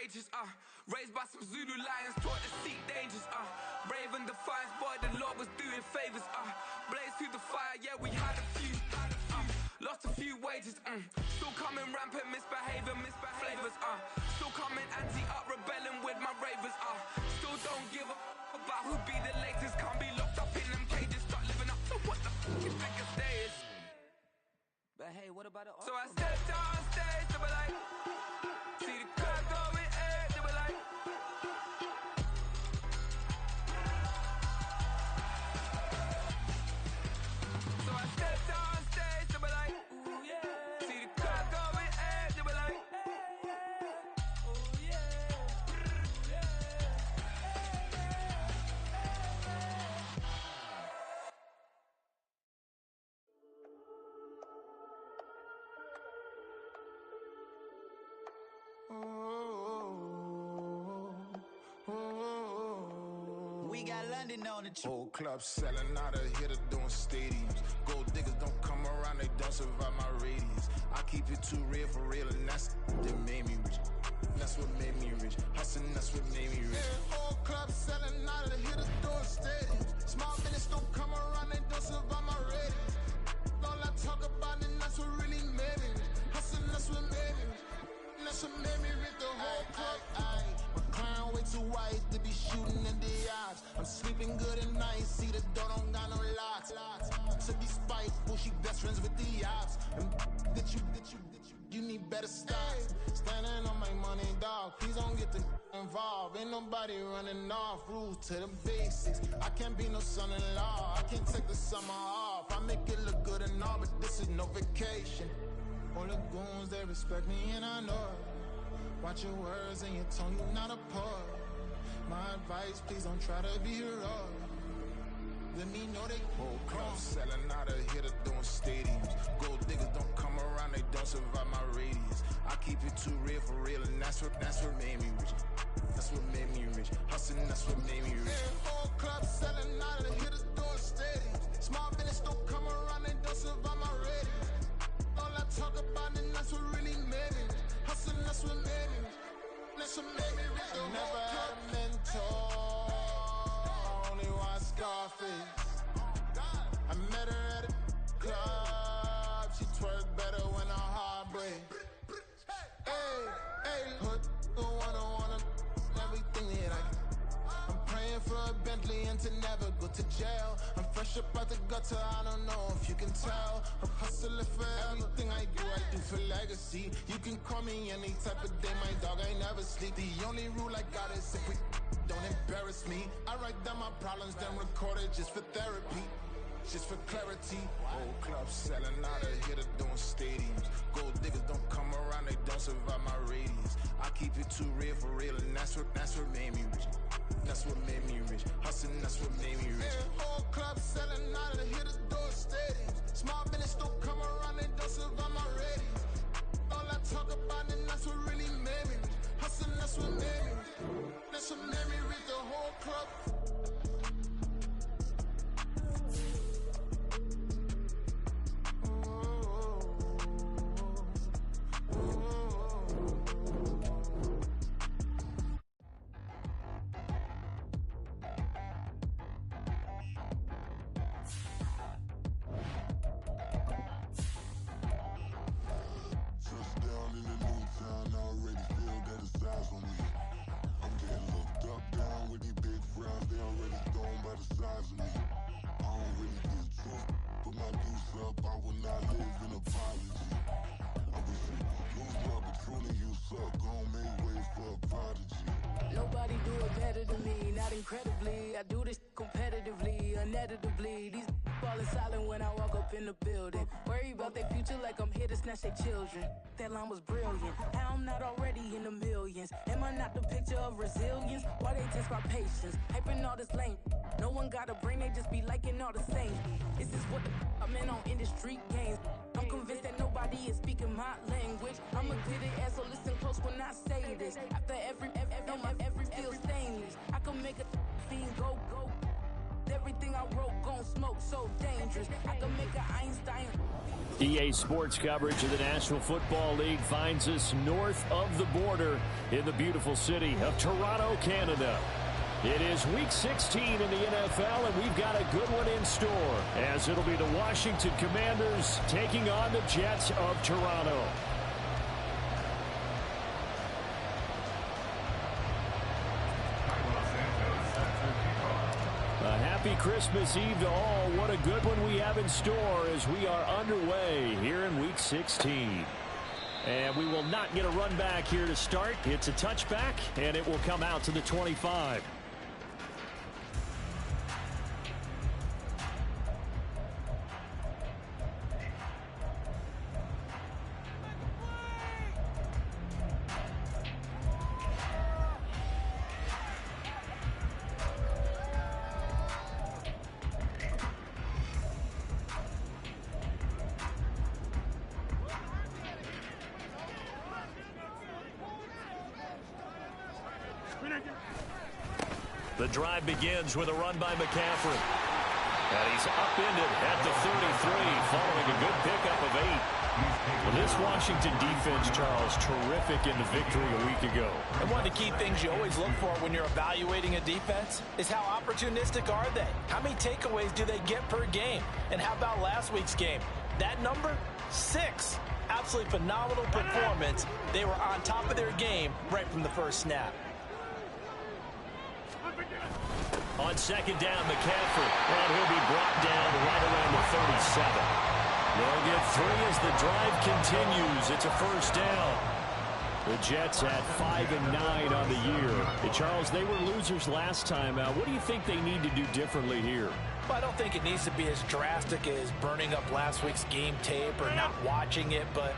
wages, raised by some Zulu lions, taught to seek dangers, brave and defiant, boy, the Lord was doing favors, blaze through the fire, yeah, we had a few, lost a few wages, still coming rampant, misbehaving, flavors, still coming anti-up, rebelling with my ravers, still don't give a about who be the latest, can't be locked up in them cages, start living up to what the fuck is biggest day is. But hey, what about the So I stepped on stage, they were like, see the crowd going air, they were like, so I stepped on stage, they were like, ooh yeah, see the crowd going air, they were like, ooh yeah, We got London on the Whole club selling out of hitter doing stadiums. Gold diggers don't come around, they don't survive my radius. I keep it too real for real, and that's that made me rich. That's what made me rich. Hustling, that's what made me rich. Yeah, whole club selling out of hitters doing stadiums. Small business don't come around, they don't survive my radius. All I talk about, and that's what really made me rich. Hustling, that's what made me rich. And that's what made me rich. The whole club. My crown way too white to be shooting in the eyes. I'm sleeping good at night, see the door don't got no locks. To be spiteful, she best friends with the ops. And that you need better stop. Standing on my money, dog. Please don't get the involved. Ain't nobody running off. Rules to the basics. I can't be no son-in-law. I can't take the summer off. I make it look good and all, but this is no vacation. All the goons, they respect me and I know it. Watch your words and your tone, you not a poet. My advice, please don't try to be heroic. Let me know they whole club selling out of hitter doing stadiums. Gold diggers don't come around, they don't survive my radius. I keep it too real for real, and that's what made me rich. That's what made me rich. Hustling, that's what made me rich. Yeah, whole club selling out of hitters doing stadiums. Small business don't come around, they don't survive my radius. All I talk about, and that's what really made me rich. Hustling, that's what made me rich. That's what made me rich. I never had a mentor. I only watch Scarface. I met her at a club. She twerk better when her heart breaks. Hey, hood, the wanna everything that I get. I'm praying for a Bentley and to never go to jail. I'm fresh up out the gutter, I don't know if you can tell. I'm hustling for everything I do for legacy. You can call me any type of day, my dog, I never sleep. The only rule I got is if we don't embarrass me. I write down my problems, then record it just for therapy. Just for clarity. Whole club selling out of hitter doing stadiums. Gold diggers don't come around, they don't survive my radius. I keep it too real for real, and that's what made me rich. That's what made me rich. Hustling, that's what made me rich. Yeah, whole club selling out of hitters doing stadiums. Small business don't come around, they don't survive my radius. All I talk about, and that's what really made me rich. Hustling, that's what made me rich. That's what made me rich. The whole club. Nobody do it better than me, not incredibly. I do this competitively, uneditably. These falling silent when I walk up in the building. Worry about their future like I'm here to snatch their children. That line was brilliant. How I'm not already in the millions? Am I not the picture of resilience? Why they test my patience? Hyping all this lame. No one got a brain, they just be liking all the same. This is what the I'm in on industry games. I'm convinced that nobody is speaking my language. I'm a glitter ass, so listen close when I say this. After every feel stainless. I can make a fiend go. Everything I wrote gon' don't smoke, so dangerous. I can make an Einstein. EA Sports coverage of the National Football League finds us north of the border in the beautiful city of Toronto, Canada. It is Week 16 in the NFL, and we've got a good one in store, as it'll be the Washington Commanders taking on the Jets of Toronto. A happy Christmas Eve to all. What a good one we have in store as we are underway here in Week 16. And we will not get a run back here to start. It's a touchback, and it will come out to the 25. The drive begins with a run by McCaffrey. And he's upended at the 33 following a good pickup of 8. Well, this Washington defense, Charles, terrific in the victory a week ago. And one of the key things you always look for when you're evaluating a defense is how opportunistic are they? How many takeaways do they get per game? And how about last week's game? That number, 6. Absolutely phenomenal performance. They were on top of their game right from the first snap. On second down, McCaffrey, and he'll be brought down right around the 37. They'll get 3 as the drive continues. It's a first down. The Jets at 5-9 on the year. Hey, Charles, they were losers last time out. What do you think they need to do differently here? Well, I don't think it needs to be as drastic as burning up last week's game tape or not watching it, but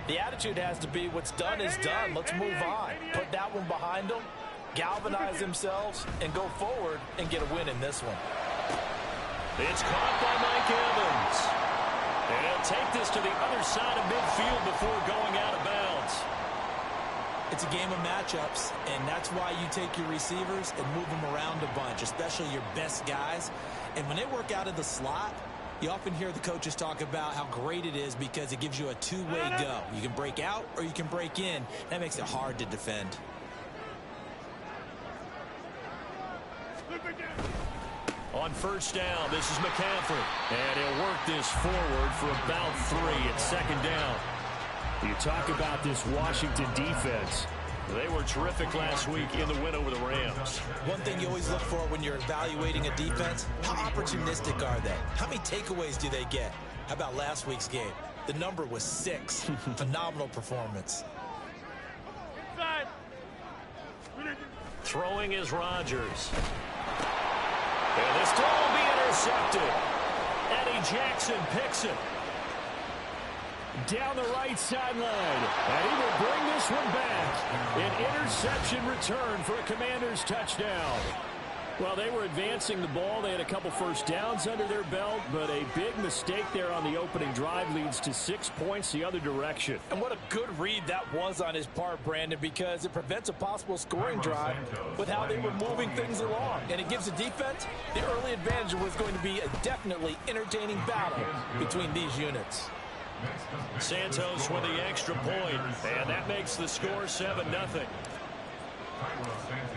the attitude has to be what's done is done. Let's move on. Put that one behind them. Galvanize themselves and go forward and get a win in this one. It's caught by Mike Evans. And he'll take this to the other side of midfield before going out of bounds. It's a game of matchups, and that's why you take your receivers and move them around a bunch, especially your best guys. And when they work out of the slot, you often hear the coaches talk about how great it is because it gives you a two-way go. You can break out or you can break in. That makes it hard to defend. On first down, this is McCaffrey. And he'll work this forward for about 3 at second down. You talk about this Washington defense. They were terrific last week in the win over the Rams. One thing you always look for when you're evaluating a defense, how opportunistic are they? How many takeaways do they get? How about last week's game? The number was 6. Phenomenal performance. Throwing is Rodgers. And this ball will be intercepted. Eddie Jackson picks it. Down the right sideline. And he will bring this one back. An interception return for a Commanders touchdown. Well, they were advancing the ball. They had a couple first downs under their belt, but a big mistake there on the opening drive leads to 6 points the other direction. And what a good read that was on his part, Brandon, because it prevents a possible scoring drive with how they were moving things along. And it gives the defense the early advantage. Was going to be a definitely entertaining battle between these units. Santos with the extra point, and that makes the score 7-0.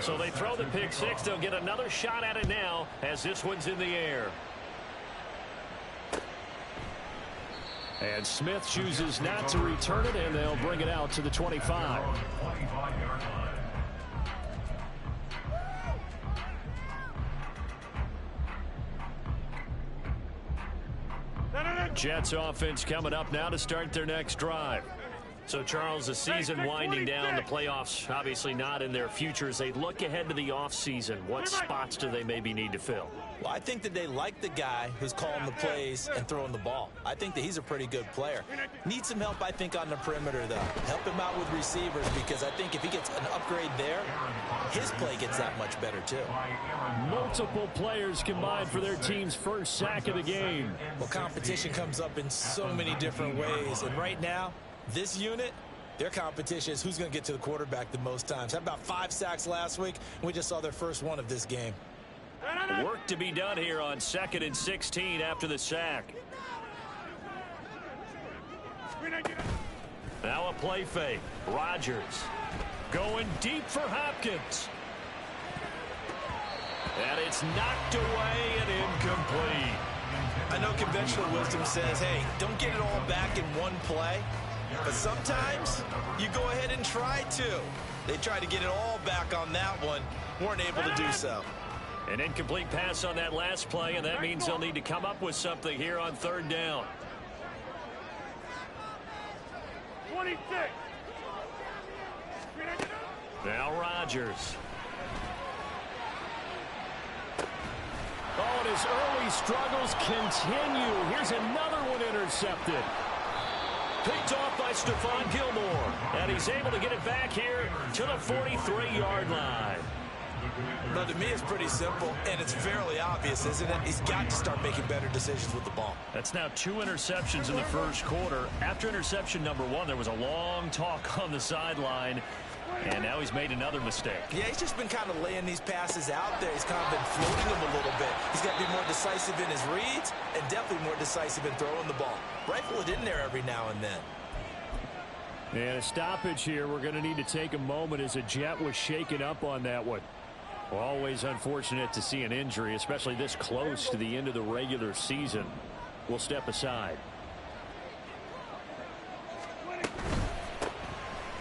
So they throw the pick 6. They'll get another shot at it now as this one's in the air. And Smith chooses not to return it, and they'll bring it out to the 25. Jets offense coming up now to start their next drive. So, Charles, the season winding down, the playoffs obviously not in their future. As they look ahead to the offseason, what spots do they maybe need to fill? Well, I think that they like the guy who's calling the plays and throwing the ball. I think that he's a pretty good player. Needs some help, I think, on the perimeter, though. Help him out with receivers, because I think if he gets an upgrade there, his play gets that much better, too. Multiple players combined for their team's first sack of the game. Well, competition comes up in so many different ways, and right now, this unit, their competition is who's going to get to the quarterback the most times. How about 5 sacks last week? We just saw their first one of this game. Work to be done here on 2nd and 16 after the sack. Now a play fake. Rodgers going deep for Hopkins. And it's knocked away and incomplete. I know conventional wisdom says, hey, don't get it all back in one play. But sometimes you go ahead and try to. They tried to get it all back on that one. Weren't able to do so. An incomplete pass on that last play, and that means they'll need to come up with something here on 3rd down. 26. Now Rodgers. Oh, and his early struggles continue. Here's another one intercepted. Picked off by Stephon Gilmore. And he's able to get it back here to the 43-yard line. Well, to me, it's pretty simple, and it's fairly obvious, isn't it? He's got to start making better decisions with the ball. That's now 2 interceptions in the first quarter. After interception number 1, there was a long talk on the sideline, and now he's made another mistake. Yeah, he's just been kind of laying these passes out there. He's kind of been floating them a little bit. He's got to be more decisive in his reads and definitely more decisive in throwing the ball. Rifle it in there every now and then. And a stoppage here. We're going to need to take a moment as a Jet was shaken up on that one. Always unfortunate to see an injury, especially this close to the end of the regular season. We'll step aside.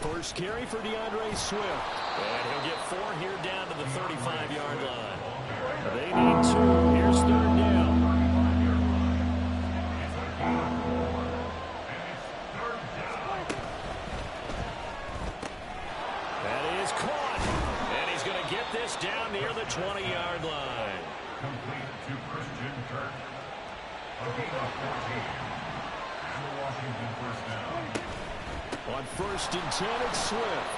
First carry for DeAndre Swift. And he'll get 4 here down to the 35-yard line. They need 2. Here's 3rd down. That is caught. And he's going to get this down near the 20-yard line. Completed to Christian Kirk. A gain of 14. And the Washington first down. On 1st and 10, it's Swift.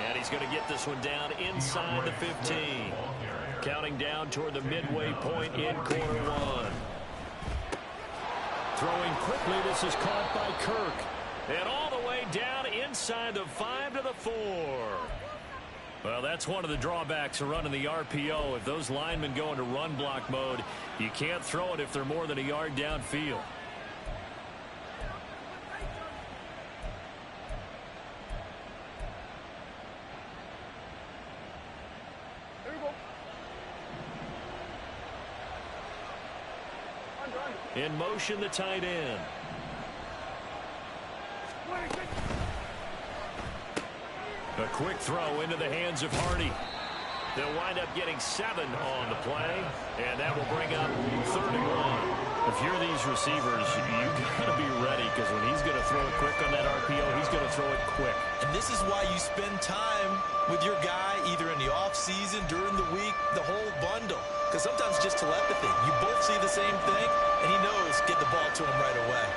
And he's going to get this one down inside the 15. Counting down toward the midway point in quarter 1. Throwing quickly, this is caught by Kirk. And all the way down inside the 5 to the 4. Well, that's one of the drawbacks of running the RPO. If those linemen go into run block mode, you can't throw it if they're more than a yard downfield. In motion, the tight end. A quick throw into the hands of Hardy. They'll wind up getting 7 on the play, and that will bring up 3rd and 1. If you're these receivers, you got to be ready, because when he's going to throw it quick on that RPO, he's going to throw it quick. And this is why you spend time with your guy either in the offseason, during the week, the whole bundle. Because sometimes just telepathy. You both see the same thing, and he knows get the ball to him right away.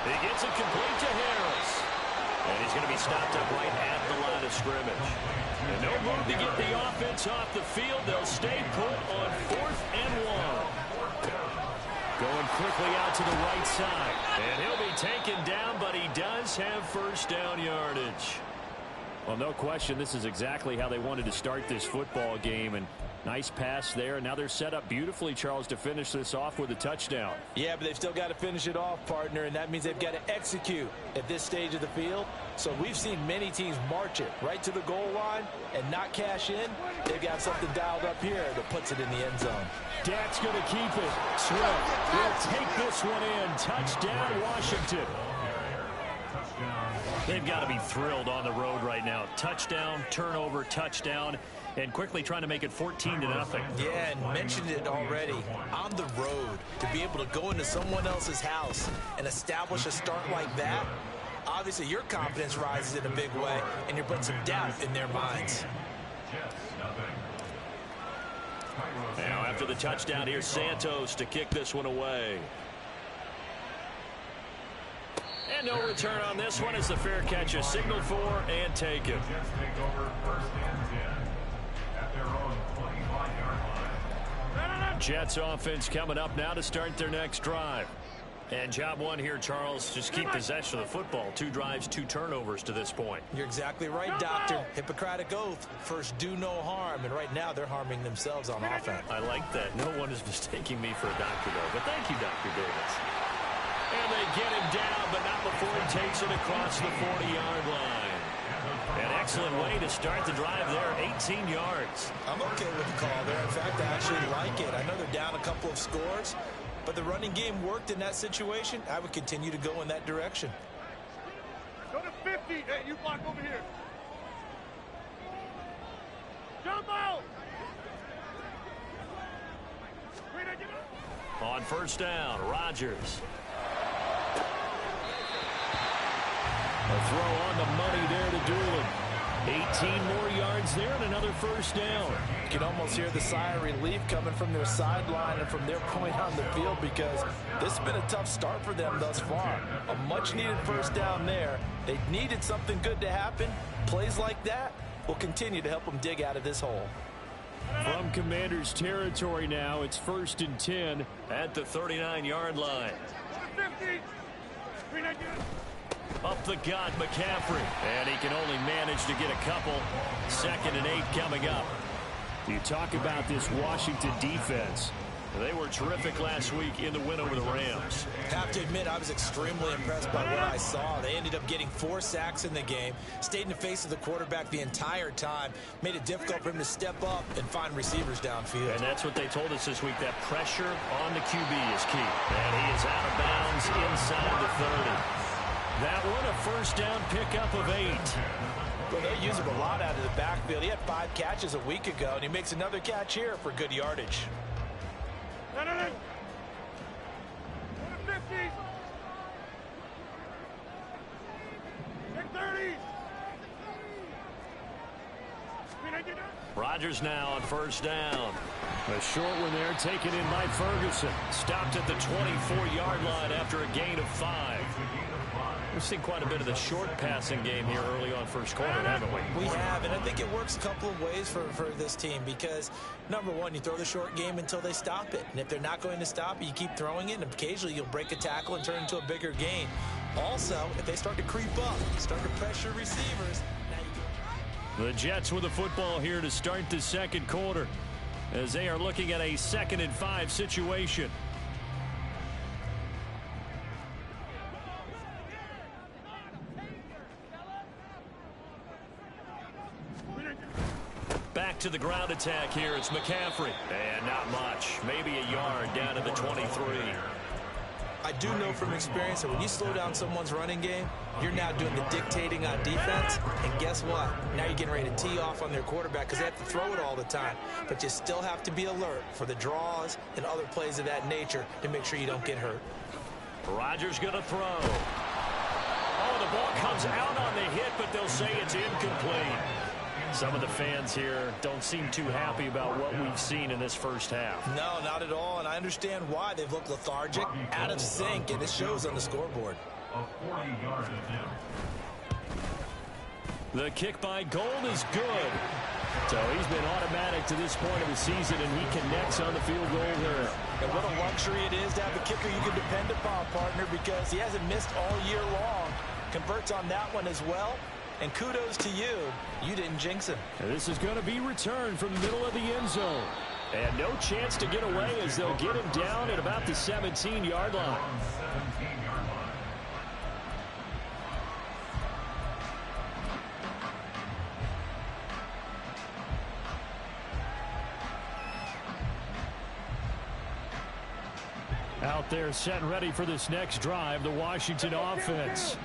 He gets it complete to Harris. And he's going to be stopped up right at the line of scrimmage. And no move to get the offense off the field. They'll stay put on 4th and 1. Going quickly out to the right side. And he'll be taken down, but he does have first down yardage. Well, no question, this is exactly how they wanted to start this football game. And nice pass there. Now they're set up beautifully, Charles, to finish this off with a touchdown. Yeah, but they've still got to finish it off, partner, and that means they've got to execute at this stage of the field. So we've seen many teams march it right to the goal line and not cash in. They've got something dialed up here that puts it in the end zone. Dak's going to keep it. Swift will take this one in. Touchdown, Washington. They've got to be thrilled on the road right now. Touchdown, turnover, touchdown, and quickly trying to make it 14-0. Yeah, and mentioned it already. On the road, to be able to go into someone else's house and establish a start like that, obviously your confidence rises in a big way, and you're putting some doubt in their minds. Now, after the touchdown, here's Santos to kick this one away. And no return on this one as the fair catch is signaled for and taken. Jets offense coming up now to start their next drive. And job one here, Charles, just keep possession of the football. 2 drives, 2 turnovers to this point. You're exactly right, Doctor. Hippocratic oath. First, do no harm. And right now, they're harming themselves on offense. I like that. No one is mistaking me for a doctor, though. But thank you, Dr. Davis. And they get him down, but not before he takes it across the 40-yard line. An excellent way to start the drive there, 18 yards. I'm okay with the call there. In fact, I actually like it. I know they're down a couple of scores, but the running game worked in that situation. I would continue to go in that direction. Go to 50. Hey, you block over here. Jump out. On first down, Rodgers. A throw on the money there to Doolin. 18 more yards there and another first down. You can almost hear the sigh of relief coming from their sideline and from their point on the field, because this has been a tough start for them thus far. A much-needed first down there. They needed something good to happen. Plays like that will continue to help them dig out of this hole. From Commander's territory now, it's 1st and 10 at the 39-yard line. 50. Up the gut, McCaffrey. And he can only manage to get a couple. 2nd and 8 coming up. You talk about this Washington defense. They were terrific last week in the win over the Rams. Have to admit, I was extremely impressed by what I saw. They ended up getting 4 sacks in the game, stayed in the face of the quarterback the entire time, made it difficult for him to step up and find receivers downfield. And that's what they told us this week, that pressure on the QB is key. And he is out of bounds inside the 30. That one, a first down pickup of 8. Well, they use him a lot out of the backfield. He had 5 catches a week ago, and he makes another catch here for good yardage. No. Go to 50. Take 30. Rodgers now on first down. A short one there taken in by Ferguson. Stopped at the 24-yard line after a gain of 5. We've seen quite a bit of the short passing game here early on first quarter, haven't we? We have, and I think it works a couple of ways for this team, because, number one, you throw the short game until they stop it. And if they're not going to stop it, you keep throwing it, and occasionally you'll break a tackle and turn it into a bigger gain. Also, if they start to creep up, start to pressure receivers, the Jets with the football here to start the second quarter, as they are looking at a 2nd and 5 situation. Back to the ground attack here. It's McCaffrey. And not much. Maybe a yard down to the 23. I do know from experience that when you slow down someone's running game, you're now doing the dictating on defense. And guess what? Now you're getting ready to tee off on their quarterback because they have to throw it all the time. But you still have to be alert for the draws and other plays of that nature to make sure you don't get hurt. Rodgers going to throw. Oh, the ball comes out on the hit, but they'll say it's incomplete. Some of the fans here don't seem too happy about what we've seen in this first half. No, not at all, and I understand why. They've looked lethargic, out of sync, and it shows on the scoreboard. The kick by Gold is good. So he's been automatic to this point of the season, and he connects on the field goal there. And what a luxury it is to have a kicker you can depend upon, partner, because he hasn't missed all year long. Converts on that one as well. And kudos to you. You didn't jinx him. And this is going to be returned from the middle of the end zone. And no chance to get away as they'll get him down at about the 17-yard line. Out there set and ready for this next drive, the Washington offense.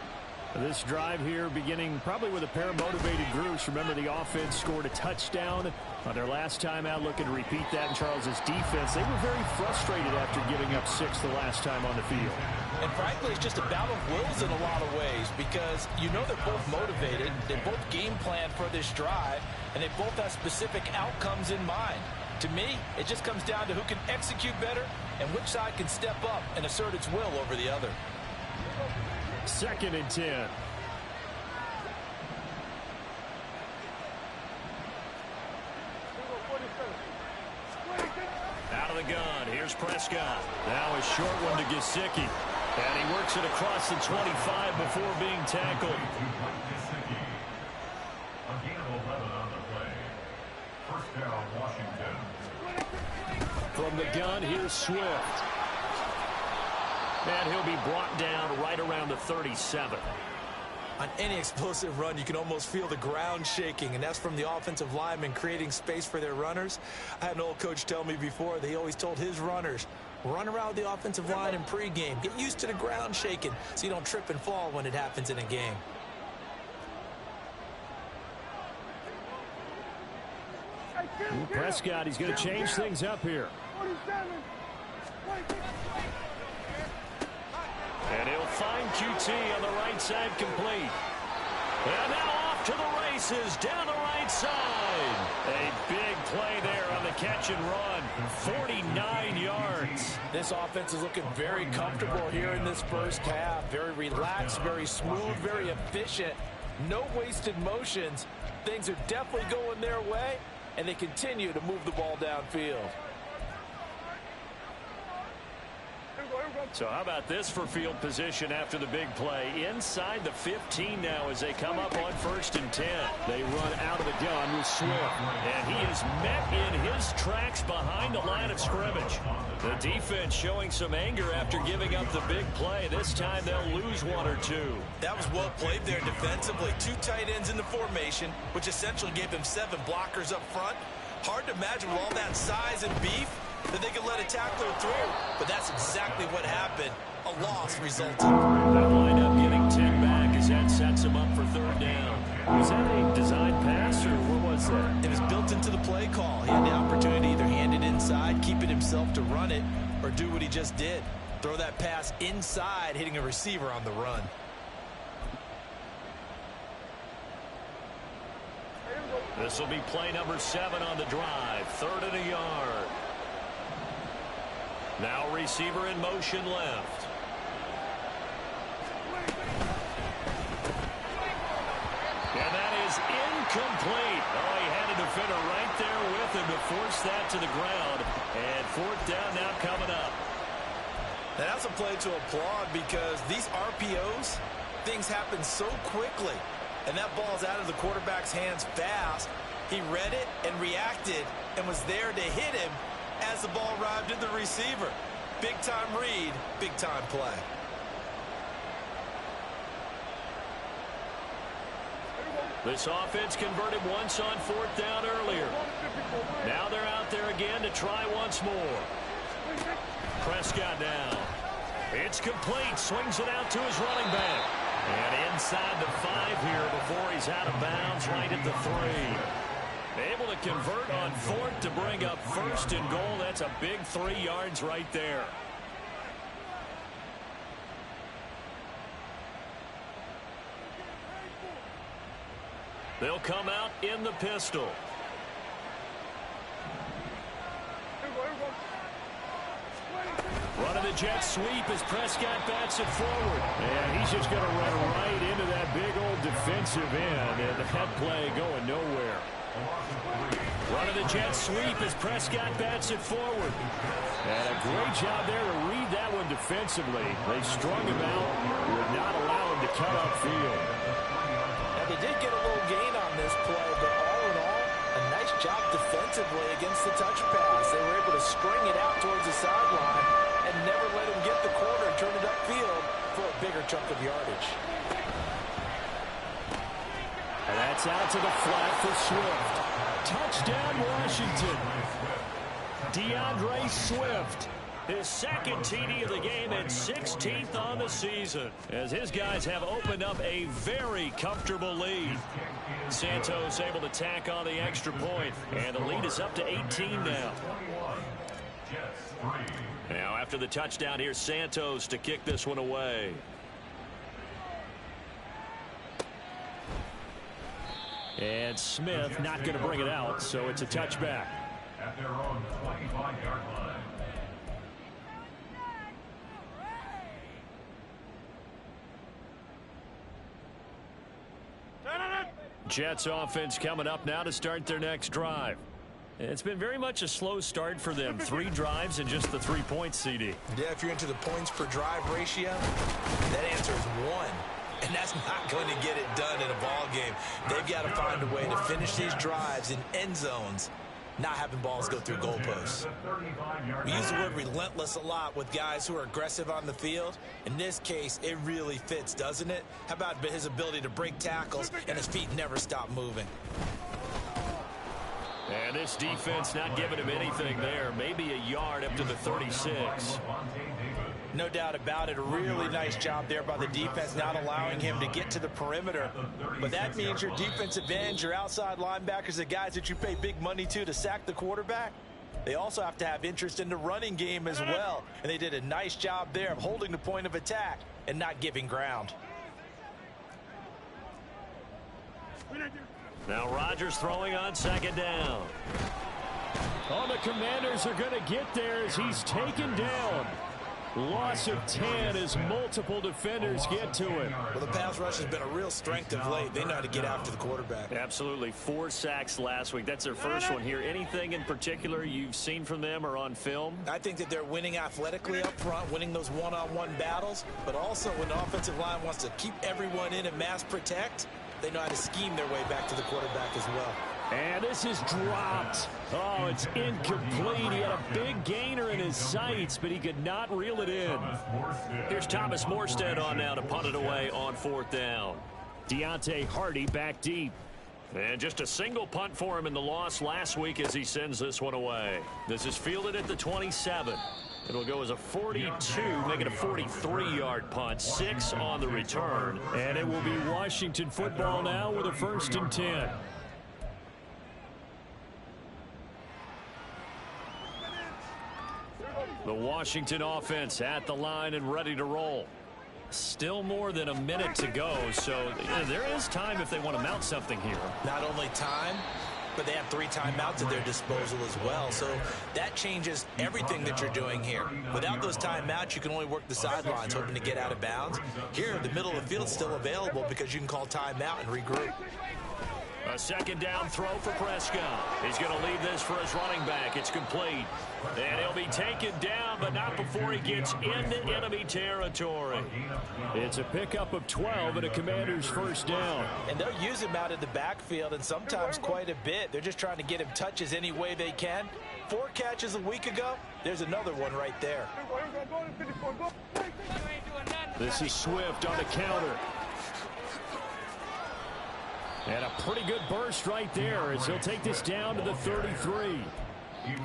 This drive here beginning probably with a pair of motivated groups. Remember, the offense scored a touchdown on their last time out, looking to repeat that in Charles's defense. They were very frustrated after giving up 6 the last time on the field. And frankly, it's just a battle of wills in a lot of ways, because you know they're both motivated, they both game plan for this drive, and they both have specific outcomes in mind. To me, it just comes down to who can execute better and which side can step up and assert its will over the other. 2nd and 10. Out of the gun. Here's Prescott. Now a short one to Gesicki. And he works it across the 25 before being tackled. A gain of 11 on the play. First down, Washington. From the gun, here's Swift. And he'll be brought down right around the 37. On any explosive run, you can almost feel the ground shaking, and that's from the offensive linemen creating space for their runners. I had an old coach tell me before, they always told his runners, run around the offensive line in pregame. Get used to the ground shaking so you don't trip and fall when it happens in a game. Prescott, he's going to change things up here. And he'll find QT on the right side complete. And now off to the races down the right side. A big play there on the catch and run. 49 yards. This offense is looking very comfortable here in this first half. Very relaxed, very smooth, very efficient. No wasted motions. Things are definitely going their way, and they continue to move the ball downfield. So how about this for field position after the big play? Inside the 15 now as they come up on 1st and 10. They run out of the gun with Swift. And he is met in his tracks behind the line of scrimmage. The defense showing some anger after giving up the big play. This time they'll lose one or two. That was well played there defensively. 2 tight ends in the formation, which essentially gave them 7 blockers up front. Hard to imagine with all that size and beef that they could let a tackler through. But that's exactly what happened. A loss resulted. They'll wind up getting 10 back as that sets them up for 3rd down. Was that a design pass or what was that? It was built into the play call. He had the opportunity to either hand it inside, keep it himself to run it, or do what he just did. Throw that pass inside, hitting a receiver on the run. This will be play number 7 on the drive. 3rd and a yard. Now receiver in motion left. And that is incomplete. Oh, he had a defender right there with him to force that to the ground. And 4th down now coming up. And that's a play to applaud because these RPOs, things happen so quickly. And that ball's out of the quarterback's hands fast. He read it and reacted and was there to hit him as the ball arrived at the receiver. Big time read, big time play. This offense converted once on 4th down earlier. Now they're out there again to try once more. Prescott now. It's complete. Swings it out to his running back. And inside the 5 here before he's out of bounds right at the 3. Able to convert on 4th to bring up 1st and goal. That's a big 3 yards right there. They'll come out in the pistol. Running the jet sweep as Prescott bats it forward. And he's just going to run right into that big old defensive end. And that play going nowhere. Running the jet sweep as Prescott bats it forward. And a great job there to read that one defensively. They strung him out, would not allow him to cut upfield. Now they did get a little gain on this play, but all in all, a nice job defensively against the touch pass. They were able to string it out towards the sideline and never let him get the corner and turn it upfield for a bigger chunk of yardage. And that's out to the flat for Swift. Touchdown, Washington. DeAndre Swift, his 2nd TD of the game and 16th on the season, as his guys have opened up a very comfortable lead. Santos able to tack on the extra point, and the lead is up to 18 now. Now after the touchdown, here's Santos to kick this one away. And Smith not going to bring it out, so it's a touchback. At their own 25-yard line. Jets offense coming up now to start their next drive. It's been very much a slow start for them. 3 drives and just the 3 points, CD. Yeah, if you're into the points per drive ratio, that answer is 1. And that's not going to get it done in a ball game. They've got to find a way to finish these drives in end zones, not having balls go through goalposts. We use the word relentless a lot with guys who are aggressive on the field. In this case, it really fits, doesn't it? How about his ability to break tackles and his feet never stop moving? And this defense not giving him anything there. Maybe a yard up to the 36. No doubt about it. A really nice job there by the defense, not allowing him to get to the perimeter. But that means your defensive ends, your outside linebackers, the guys that you pay big money to sack the quarterback, they also have to have interest in the running game as well. And they did a nice job there of holding the point of attack and not giving ground. Now Rodgers throwing on 2nd down. Oh, the Commanders are going to get there as he's taken down. Loss of 10 as multiple defenders get to him. Well, the pass rush has been a real strength of late. They know how to get after the quarterback. Absolutely. 4 sacks last week. That's their first one here. Anything in particular you've seen from them or on film? I think that they're winning athletically up front, winning those one-on-one battles, but also when the offensive line wants to keep everyone in and mass protect, they know how to scheme their way back to the quarterback as well. And this is dropped. Oh, it's incomplete. He had a big gainer in his sights, but he could not reel it in. Here's Thomas Morstead on now to punt it away on 4th down. Deontay Hardy back deep. And just a single punt for him in the loss last week as he sends this one away. This is fielded at the 27. It'll go as a 42, make it a 43-yard punt, 6 on the return. And it will be Washington football now with a 1st and 10. The Washington offense at the line and ready to roll. Still more than a minute to go, so there is time if they want to mount something here. Not only time, but they have 3 timeouts at their disposal as well, so that changes everything that you're doing here. Without those timeouts, you can only work the sidelines, hoping to get out of bounds. Here, the middle of the field is still available because you can call timeout and regroup. A 2nd down throw for Prescott. He's going to leave this for his running back. It's complete. And he'll be taken down, but not before he gets into enemy territory. It's a pickup of 12 and a Commander's 1st down. And they'll use him out of the backfield, and sometimes quite a bit. They're just trying to get him touches any way they can. 4 catches a week ago. There's another one right there. This is Swift on the counter. And a pretty good burst right there as he'll take this down to the 33.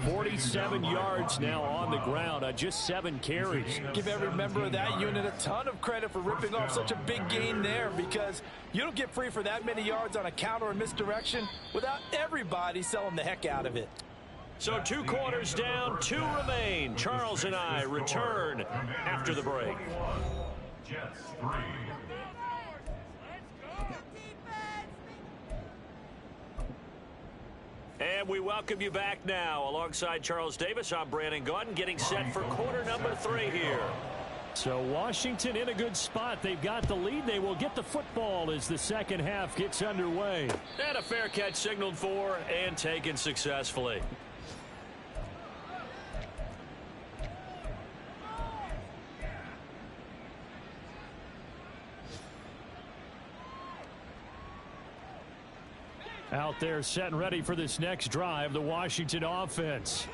47 yards now on the ground on just 7 carries. Give every member of that unit a ton of credit for ripping off such a big gain there, because you don't get free for that many yards on a counter or misdirection without everybody selling the heck out of it. So 2 quarters down, 2 remain. Charles and I return after the break. Jets 3. And we welcome you back now. Alongside Charles Davis, I'm Brandon Gaudin, getting set for quarter number 3 here. So Washington in a good spot. They've got the lead. They will get the football as the second half gets underway. And a fair catch signaled for and taken successfully. Out there set and ready for this next drive, the Washington offense.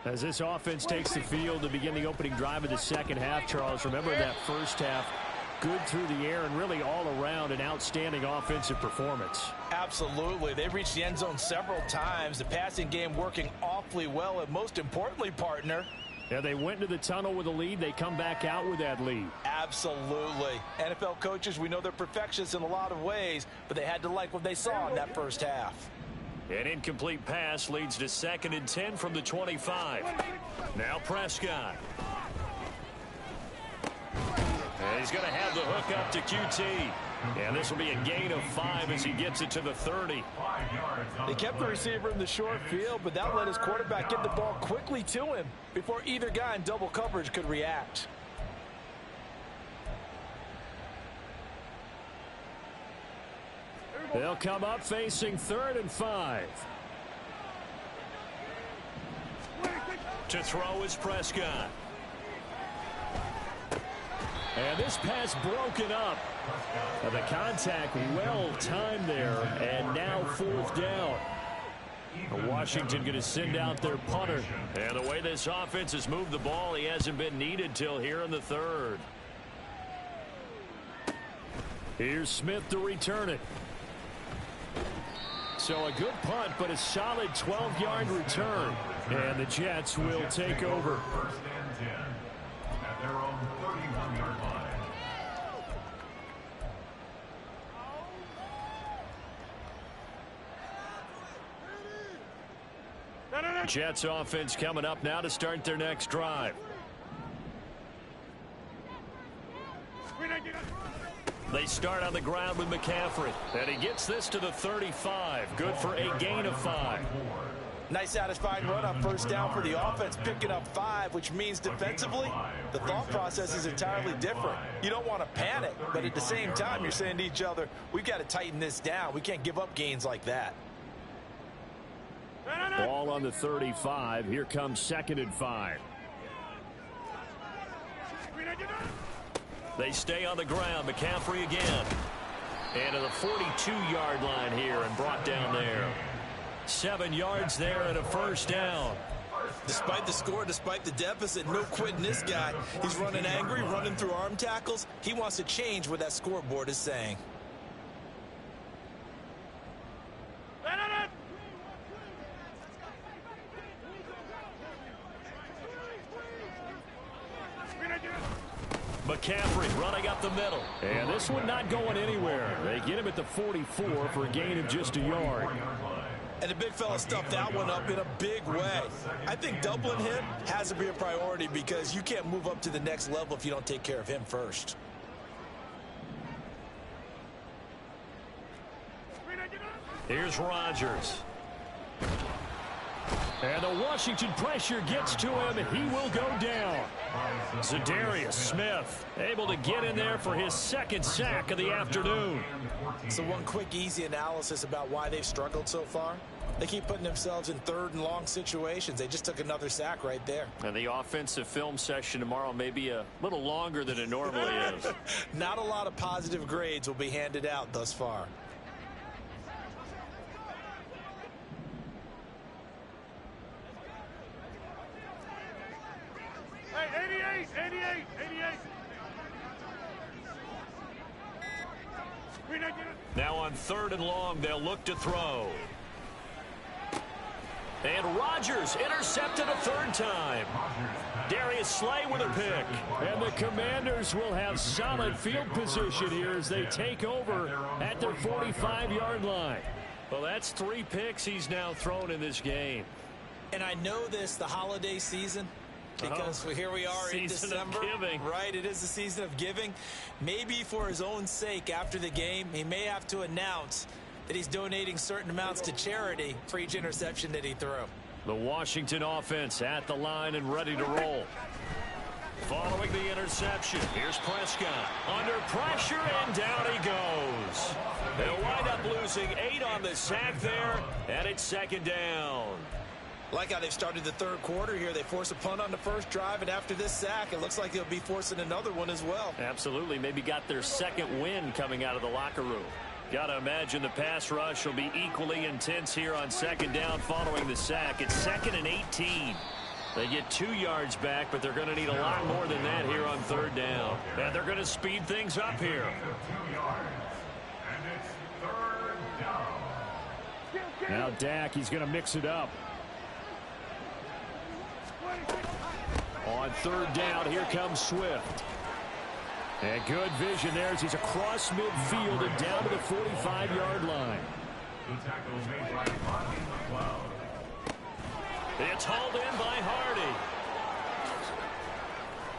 As this offense takes the field to begin the opening drive of the second half, Charles, remember that first half, good through the air and really all around an outstanding offensive performance. Absolutely. They've reached the end zone several times. The passing game working awfully well, and most importantly, partner, yeah, they went into the tunnel with a lead. They come back out with that lead. Absolutely. NFL coaches, we know they're perfectionists in a lot of ways, but they had to like what they saw in that first half. An incomplete pass leads to 2nd and 10 from the 25. Now Prescott. And he's going to have the hook up to QT. And this will be a gain of 5 as he gets it to the 30. They kept the receiver in the short field, but that let his quarterback get the ball quickly to him before either guy in double coverage could react. They'll come up facing 3rd and 5. To throw is Prescott. And this pass broken up. And the contact well timed there. And now 4th down. Washington going to send out their punter. And the way this offense has moved the ball, he hasn't been needed till here in the 3rd. Here's Smith to return it. So a good punt, but a solid 12-yard return. And the Jets will take over. 1st and 10 at their own 31-yard line. Jets offense coming up now to start their next drive. They start on the ground with McCaffrey. And he gets this to the 35. Good for a gain of 5. Nice satisfying run on 1st down for the offense, picking up 5, which means defensively, the thought process is entirely different. You don't want to panic, but at the same time, you're saying to each other, we've got to tighten this down. We can't give up gains like that. Ball on the 35. Here comes 2nd and 5. They stay on the ground. McCaffrey again. And to the 42-yard line here and brought down there. 7 yards there and a 1st down. Despite the score, despite the deficit, no quitting this guy. He's running angry, running through arm tackles. He wants to change what that scoreboard is saying. McCaffrey running up the middle. And this one not going anywhere. They get him at the 44 for a gain of just a yard. And the big fella stuffed that one up in a big way. I think doubling him has to be a priority because you can't move up to the next level if you don't take care of him first. Here's Rodgers. And the Washington pressure gets to him, and he will go down. Zadarius Smith able to get in there for his 2nd sack of the afternoon. So one quick, easy analysis about why they've struggled so far. They keep putting themselves in 3rd and long situations. They just took another sack right there. And the offensive film session tomorrow may be a little longer than it normally is. Not a lot of positive grades will be handed out thus far. Hey, 88. Now on 3rd and long, they'll look to throw. And Rodgers intercepted a 3rd time. Darius Slay with a pick. And the Commanders will have solid field position here as they take over at their 45-yard line. Well, that's 3 picks he's now thrown in this game. And I know this, the holiday season, because here we are in December. Right, it is the season of giving. Maybe for his own sake after the game, he may have to announce that he's donating certain amounts to charity for each interception that he threw. The Washington offense at the line and ready to roll. Following the interception, here's Prescott. Under pressure, and down he goes. They'll wind up losing 8 on the sack there, and it's 2nd down. Like how they've started the 3rd quarter here. They force a punt on the 1st drive, and after this sack, it looks like they'll be forcing another one as well. Absolutely. Maybe got their 2nd win coming out of the locker room. Got to imagine the pass rush will be equally intense here on 2nd down following the sack. It's 2nd and 18. They get 2 yards back, but they're going to need a lot more than that here on 3rd down. And they're going to speed things up here. 2 yards. And it's 3rd down. Now Dak, he's going to mix it up. On 3rd down, here comes Swift. And good vision there as he's across midfield and down to the 45-yard line. The tackle made by Hardy McLeod. It's hauled in by Hardy.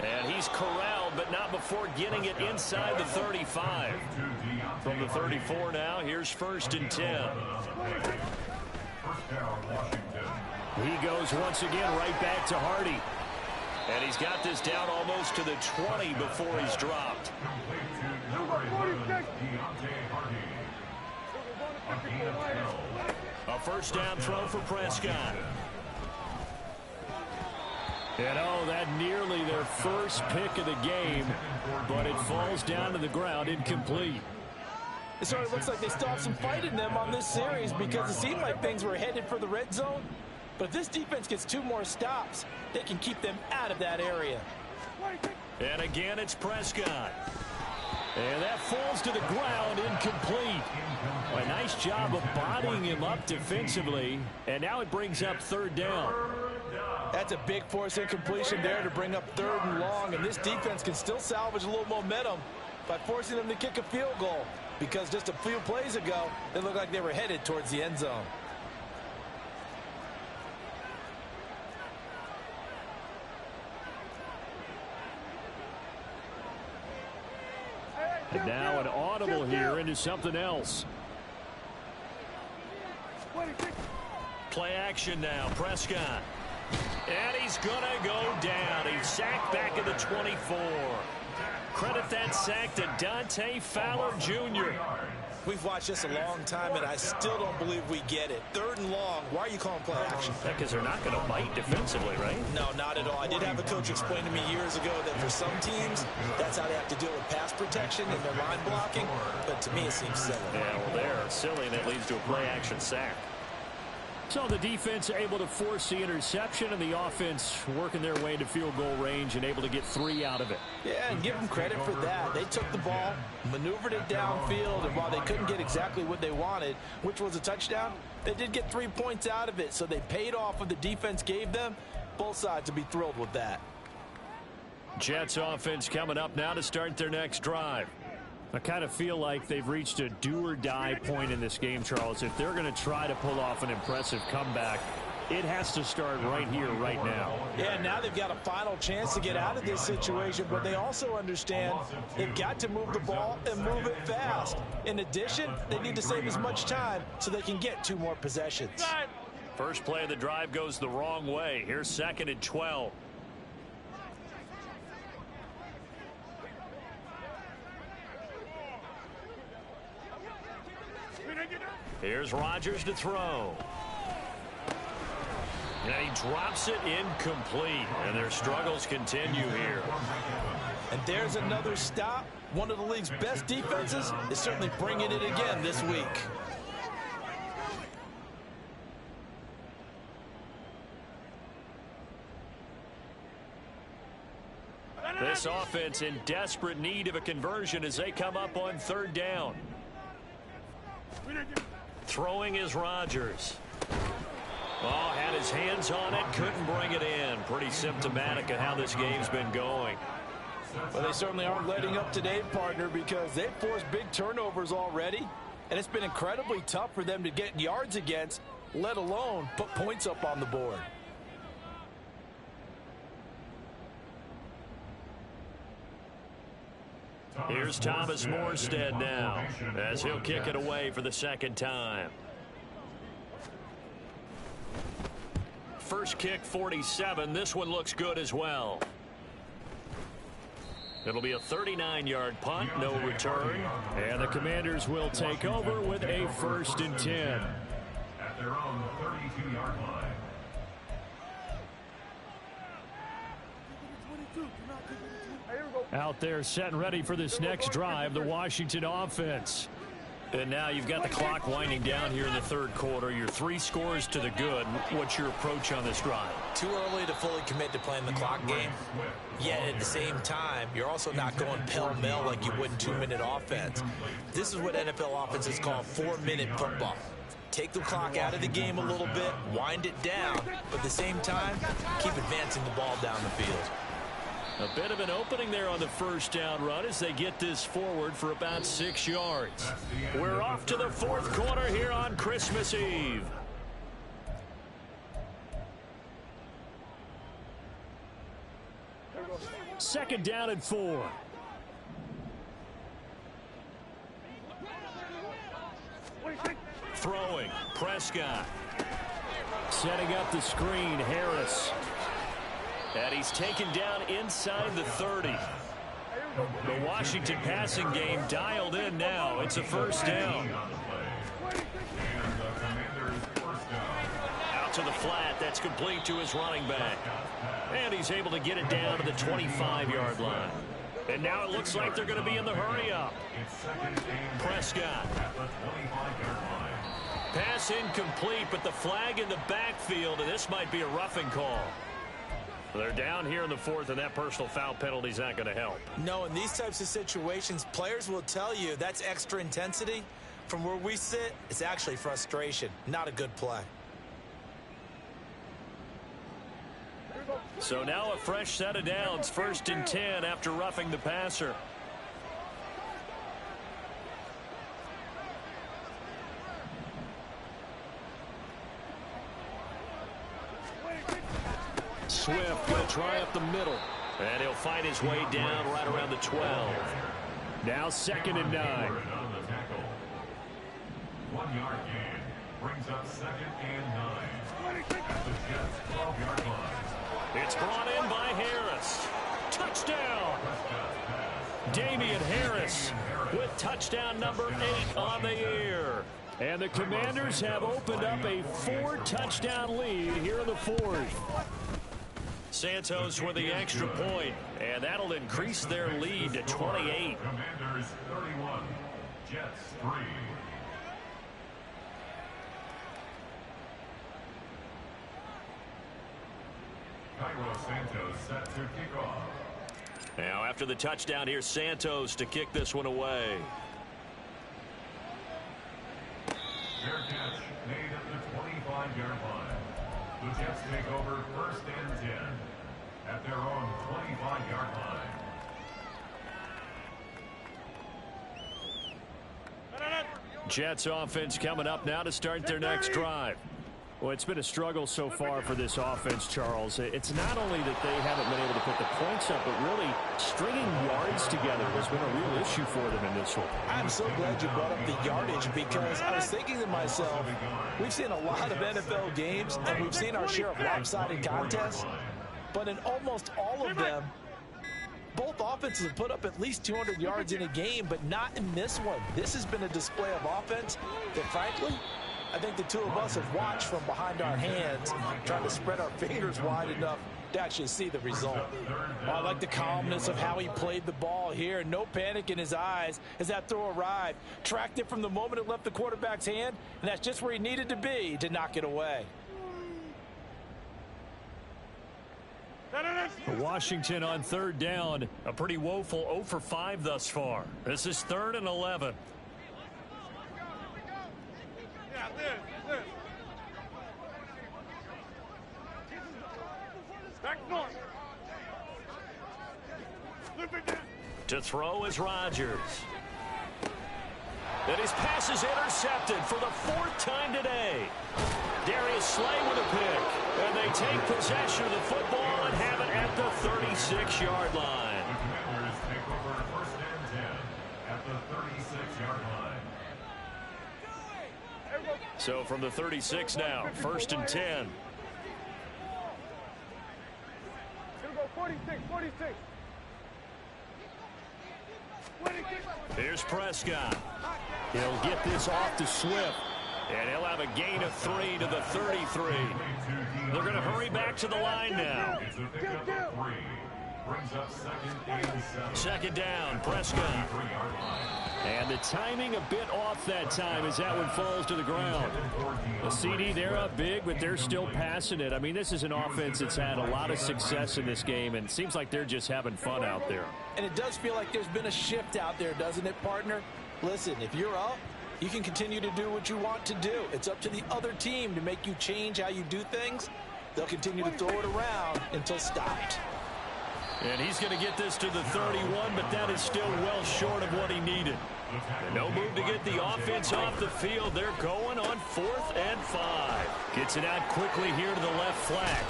And he's corralled, but not before getting it inside the 35. From the 34 now, here's 1st and 10. 1st down, Washington. He goes once again right back to Hardy. And he's got this down almost to the 20 before he's dropped. Complete to number 11, Deontay Hardy. A gain of 12. A 1st down throw for Prescott. And oh, that nearly their first pick of the game, but it falls down to the ground incomplete. It sort of looks like they still have some fight in them on this series because it seemed like things were headed for the red zone. But if this defense gets 2 more stops, they can keep them out of that area. And again, it's Prescott. And that falls to the ground incomplete. A nice job of bodying him up defensively. And now it brings up 3rd down. That's a big force incompletion there to bring up 3rd and long. And this defense can still salvage a little momentum by forcing them to kick a field goal. Because just a few plays ago, they looked like they were headed towards the end zone. And now an audible here into something else. Play action now, Prescott. And he's going to go down. He's sacked back at the 24. Credit that sack to Dante Fowler Jr. We've watched this a long time, and I still don't believe we get it. 3rd and long. Why are you calling play action? Because they're not going to bite defensively, right? No, not at all. I did have a coach explain to me years ago that for some teams, that's how they have to deal with pass protection and their line blocking. But to me, it seems silly. Yeah, well, they're silly, and that leads to a play action sack. So the defense able to force the interception, and the offense working their way to field goal range and able to get 3 out of it. Yeah, and give them credit for that. They took the ball, maneuvered it downfield, and while they couldn't get exactly what they wanted, which was a touchdown, they did get 3 points out of it. So they paid off what the defense gave them. Both sides to be thrilled with that. Jets offense coming up now to start their next drive. I kind of feel like they've reached a do-or-die point in this game, Charles. If they're going to try to pull off an impressive comeback, it has to start right here, right now. Yeah, now they've got a final chance to get out of this situation, but they also understand they've got to move the ball and move it fast. In addition, they need to save as much time so they can get 2 more possessions. First play of the drive goes the wrong way. Here's 2nd and 12. Here's Rodgers to throw. And he drops it incomplete. And their struggles continue here. And there's another stop. One of the league's best defenses is certainly bringing it again this week. This offense in desperate need of a conversion as they come up on 3rd down. Throwing is Rodgers. Oh, had his hands on it, couldn't bring it in. Pretty symptomatic of how this game's been going. Well, they certainly aren't letting up today, partner, because they've forced big turnovers already, and it's been incredibly tough for them to get yards against, let alone put points up on the board. Here's Thomas Morstead now as he'll kick it away for the 2nd time. First kick 47. This one looks good as well. It'll be a 39-yard punt, no return. And the Commanders will take over with a 1st and 10. At their own 32-yard line. Out there set and ready for this next drive, the Washington offense. And now you've got the clock winding down here in the 3rd quarter. You're 3 scores to the good. What's your approach on this drive? Too early to fully commit to playing the clock game. Yet at the same time, you're also not going pell-mell like you would in 2-minute offense. This is what NFL offenses call 4-minute football. Take the clock out of the game a little bit, wind it down, but at the same time, keep advancing the ball down the field. A bit of an opening there on the 1st down run as they get this forward for about 6 yards. We're off to the 4th quarter here on Christmas Eve. Second down and 4. Throwing, Prescott. Setting up the screen, Harris. And he's taken down inside the 30. The Washington passing game dialed in now. It's a 1st down. out to the flat. That's complete to his running back. And he's able to get it down to the 25-yard line. And now it looks like they're going to be in the hurry-up. Prescott. Pass incomplete, but the flag in the backfield, and this might be a roughing call. They're down here in the fourth, and that personal foul penalty is not going to help. No, in these types of situations, players will tell you that's extra intensity. From where we sit, it's actually frustration, not a good play. So now a fresh set of downs, 1st and 10 after roughing the passer. Swift going to try up the middle. And he'll find his way down right around the 12. Now 2nd and 9. 1 yard gain brings up 2nd and 9. At the Jets' 12-yard line. It's brought in by Harris. Touchdown! Damian Harris with touchdown number 8 on the year. And the Commanders have opened up a 4-touchdown lead here in the 4th. Santos with the extra point, and that'll increase their lead to 28. Commanders 31, Jets 3. Cairo Santos set to kick off. Now after the touchdown, here's Santos to kick this one away. Fair catch made at the 25-yard line. The Jets take over 1st and 10 at their own 25-yard line. Jets offense coming up now to start their next drive. Well, it's been a struggle so far for this offense, Charles. It's not only that they haven't been able to put the points up, but really stringing yards together has been a real issue for them in this one. I'm so glad you brought up the yardage, because I was thinking to myself, we've seen a lot of NFL games, and we've seen our share of lopsided contests, but in almost all of them, both offenses have put up at least 200 yards in a game, but not in this one. This has been a display of offense that, frankly, I think the two of us have watched from behind our hands, trying to spread our fingers wide enough to actually see the result. Well, I like the calmness of how he played the ball here. No panic in his eyes as that throw arrived. Tracked it from the moment it left the quarterback's hand, and that's just where he needed to be to knock it away. Washington on 3rd down. A pretty woeful 0 for 5 thus far. This is 3rd and 11. To throw is Rodgers. And his pass is intercepted for the 4th time today. Darius Slay with a pick. And they take possession of the football and have it at the 36-yard line. The Commanders take over 1st and 10 at the 36-yard line. So from the 36 now, 1st and 10. Gonna go 46, 46. Here's Prescott. He'll get this off to Swift. And he'll have a gain of 3 to the 33. They're going to hurry back to the line now. It's a pickup of 3. Brings up 2nd and 7. 2nd down, Prescott. And the timing a bit off that time as that one falls to the ground. The CD, they're up big, but they're still passing it. I mean, this is an offense that's had a lot of success in this game, and it seems like they're just having fun out there. And it does feel like there's been a shift out there, doesn't it, partner? Listen, if you're up, you can continue to do what you want to do. It's up to the other team to make you change how you do things. They'll continue to throw it around until stopped. And he's going to get this to the 31, but that is still well short of what he needed. And no move to get the offense off the field. They're going on 4th and 5. Gets it out quickly here to the left flat.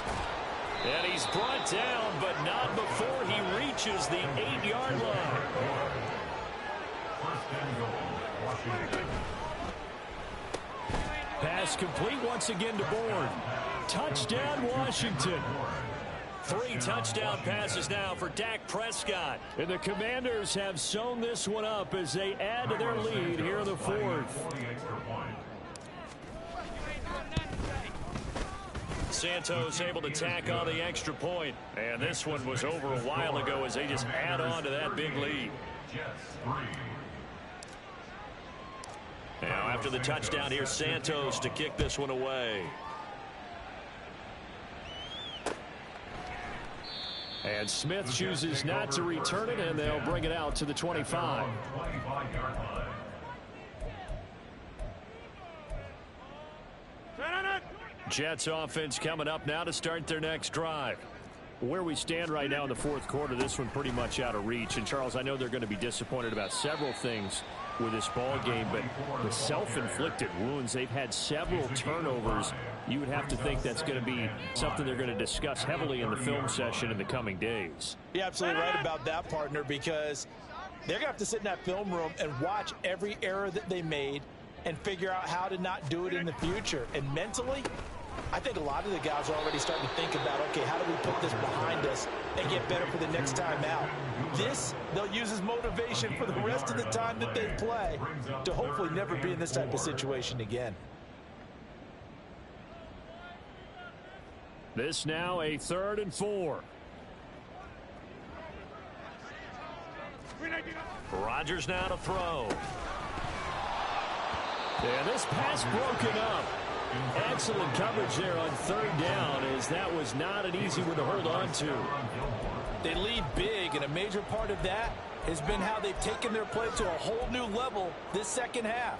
And he's brought down, but not before he reaches the 8-yard line. 1st and goal, Washington. Pass complete once again to Bourne. Touchdown, Washington. 3 touchdown passes now for Dak Prescott. And the Commanders have sewn this one up as they add to their lead here in the 4th. Santos able to tack on the extra point. And this one was over a while ago as they just add on to that big lead. Now after the touchdown, here's Santos to kick this one away. And Smith chooses not to return it, and they'll bring it out to the 25. Jets offense coming up now to start their next drive. Where we stand right now in the fourth quarter, this one pretty much out of reach. And, Charles, I know they're going to be disappointed about several things with this ball game, but the self-inflicted wounds, they've had several turnovers. You would have to think that's going to be something they're going to discuss heavily in the film session in the coming days. You're absolutely right about that, partner, because they're going to have to sit in that film room and watch every error that they made and figure out how to not do it in the future. And mentally, I think a lot of the guys are already starting to think about, okay, how do we put this behind us and get better for the next time out? This, they'll use as motivation for the rest of the time that they play to hopefully never be in this type of situation again. This now a 3rd and 4. Rodgers now to throw. And this pass broken up. Excellent coverage there on 3rd down, as that was not an easy one to hold on to. They lead big, and a major part of that has been how they've taken their play to a whole new level this second half.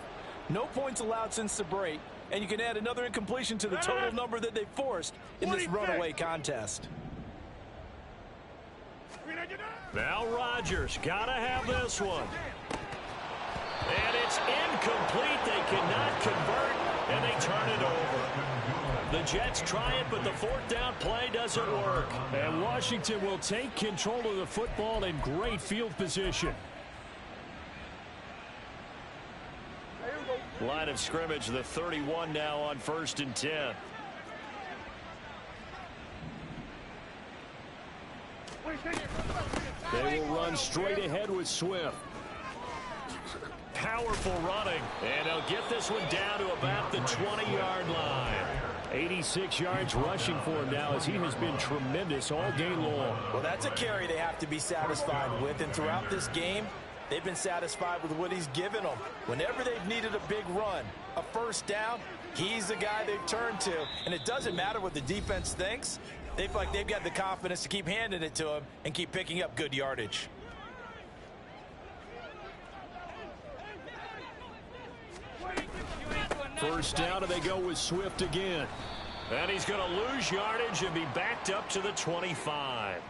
No points allowed since the break, and you can add another incompletion to the total number that they forced in this runaway contest. Now Rodgers got to have this one. And it's incomplete. They cannot convert, and they turn it over. The Jets try it, but the 4th down play doesn't work. And Washington will take control of the football in great field position. Line of scrimmage, the 31 now on 1st and 10. They will run straight ahead with Swift. Powerful running, and they'll get this one down to about the 20-yard line. 86 yards rushing for him now, as he has been tremendous all game long. Well, that's a carry they have to be satisfied with, and throughout this game, they've been satisfied with what he's given them. Whenever they've needed a big run, a 1st down, he's the guy they've turned to. And it doesn't matter what the defense thinks. They feel like they've got the confidence to keep handing it to him and keep picking up good yardage. First down, and they go with Swift again. And he's going to lose yardage and be backed up to the 25.